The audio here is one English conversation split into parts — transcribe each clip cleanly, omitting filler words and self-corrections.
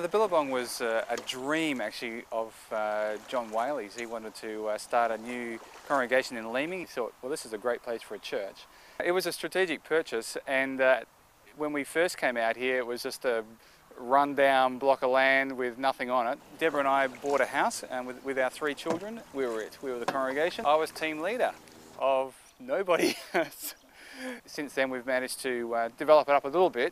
The Billabong was a dream actually of John Whaley's. He wanted to start a new congregation in Leaming. He thought, well, this is a great place for a church. It was a strategic purchase, and when we first came out here, it was just a run-down block of land with nothing on it. Deborah and I bought a house, and with our 3 children, we were it. We were the congregation. I was team leader of nobody. Since then we've managed to develop it up a little bit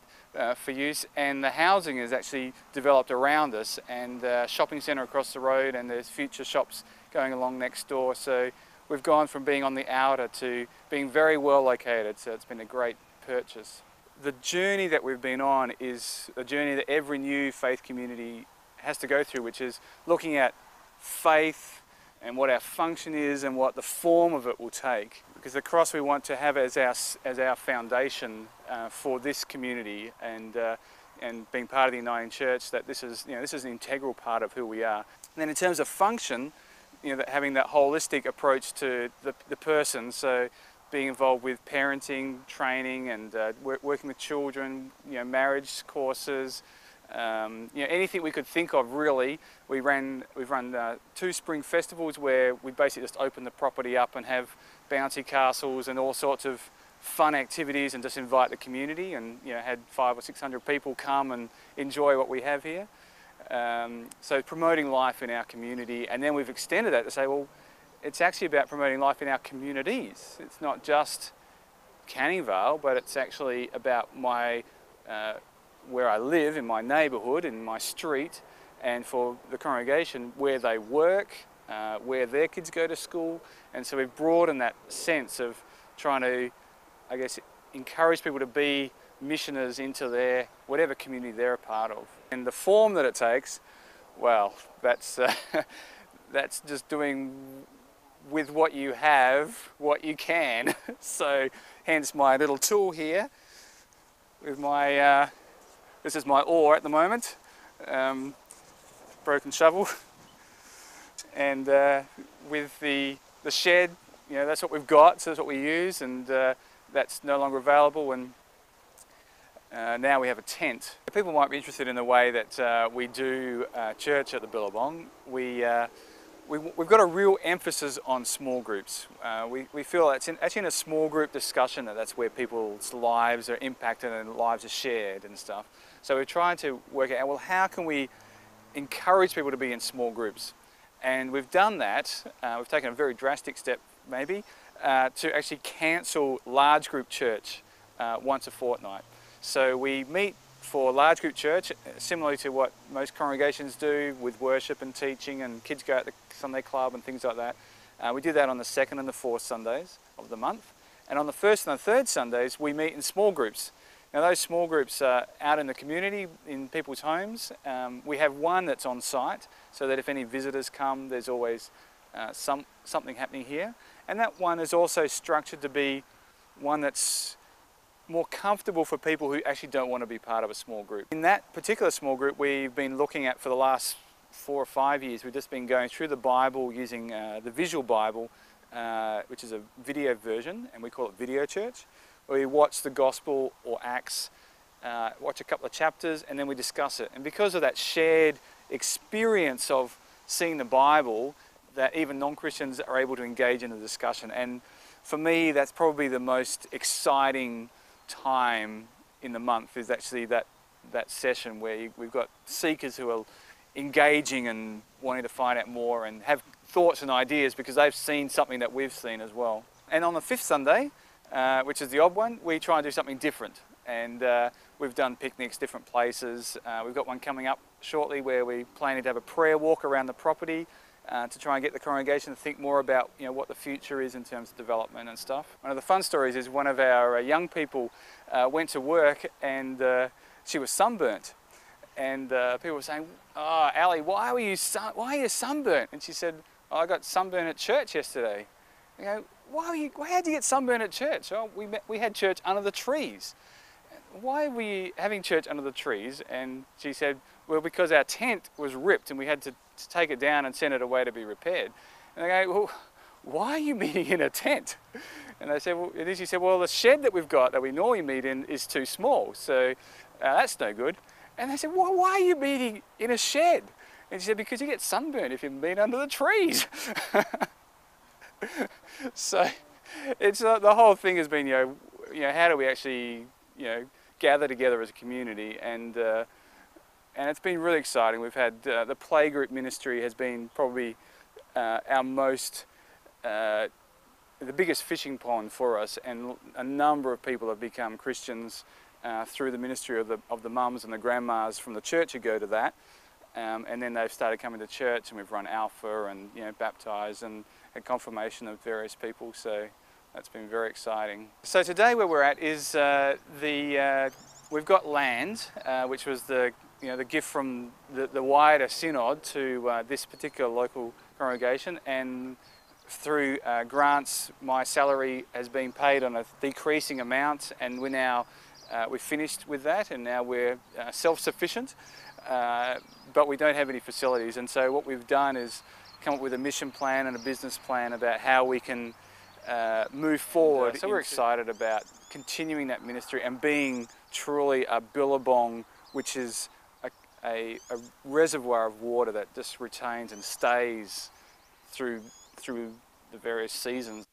for use, and the housing is actually developed around us, and shopping centre across the road, and there's future shops going along next door. So we've gone from being on the outer to being very well located, so it's been a great purchase. The journey that we've been on is a journey that every new faith community has to go through, which is looking at faith and what our function is and what the form of it will take. Because the cross we want to have as our foundation for this community, and being part of the Uniting Church, that this is an integral part of who we are. And then in terms of function, having that holistic approach to the person, so being involved with parenting, training, and working with children, marriage courses, anything we could think of really. We've run 2 spring festivals where we basically just open the property up and have bouncy castles and all sorts of fun activities, and just invite the community, and had 500 or 600 people come and enjoy what we have here. So promoting life in our community, and then we've extended that to say, well, it's actually about promoting life in our communities. It's not just Canning Vale, but it's actually about where I live, in my neighbourhood, in my street, and for the congregation, where they work, where their kids go to school. And so we've broadened that sense of trying to, I guess, encourage people to be missioners into their whatever community they're a part of. And the form that it takes, well, that's that's just doing with what you have, what you can. So hence my little tool here with my, this is my oar at the moment, broken shovel. And with the shed, that's what we've got, so that's what we use, and that's no longer available, and now we have a tent. People might be interested in the way that we do church at the Billabong. We've got a real emphasis on small groups. We feel it's actually in a small group discussion that's where people's lives are impacted and lives are shared and stuff. So we're trying to work out, well, how can we encourage people to be in small groups? And we've done that. We've taken a very drastic step, maybe, to actually cancel large group church once a fortnight. So we meet for large group church, similarly to what most congregations do with worship and teaching, and kids go at the Sunday club and things like that. We do that on the 2nd and the 4th Sundays of the month. And on the 1st and the 3rd Sundays, we meet in small groups. Now those small groups are out in the community, in people's homes. We have one that's on site, so that if any visitors come, there's always something happening here. And that one is also structured to be one that's more comfortable for people who actually don't want to be part of a small group. In that particular small group, we've been looking at for the last 4 or 5 years, we've just been going through the Bible using the visual Bible, which is a video version, and we call it Video Church, where we watch the Gospel or Acts, watch a couple of chapters, and then we discuss it. And because of that shared experience of seeing the Bible, that even non-Christians are able to engage in the discussion. And for me, that's probably the most exciting time in the month, is actually that session where we've got seekers who are engaging and wanting to find out more and have thoughts and ideas because they've seen something that we've seen as well. And on the 5th Sunday, which is the odd one, we try and do something different. And we've done picnics, different places. We've got one coming up shortly where we're planning to have a prayer walk around the property to try and get the congregation to think more about what the future is in terms of development and stuff. One of the fun stories is one of our young people went to work, and she was sunburnt, and people were saying, "Oh, Ali, why are you sunburnt?" And she said, "Oh, I got sunburnt at church yesterday." I go, "Why how'd you get sunburnt at church?" "Oh, we had church under the trees." "Why were you having church under the trees?" And she said, "Well, because our tent was ripped and we had to take it down and send it away to be repaired." And they go, "Well, why are you meeting in a tent?" And they said, "Well," and then she said, "Well, the shed that we've got that we normally meet in is too small, so that's no good." And they said, well, why are you meeting in a shed? And she said, because you get sunburned if you meet under the trees. So it's the whole thing has been, how do we actually, gather together as a community, and it's been really exciting. We've had the playgroup ministry has been probably our most, the biggest fishing pond for us, and a number of people have become Christians through the ministry of the mums and the grandmas from the church who go to that. And then they've started coming to church, and we've run Alpha and baptised and had confirmation of various people, so that's been very exciting. So today where we're at is we've got land, which was the gift from the wider Synod to this particular local congregation, and through grants my salary has been paid on a decreasing amount, and we've finished with that, and now we're self-sufficient. But we don't have any facilities, and so what we've done is come up with a mission plan and a business plan about how we can move forward. So we're excited about continuing that ministry and being truly a Billabong, which is a reservoir of water that just retains and stays through the various seasons.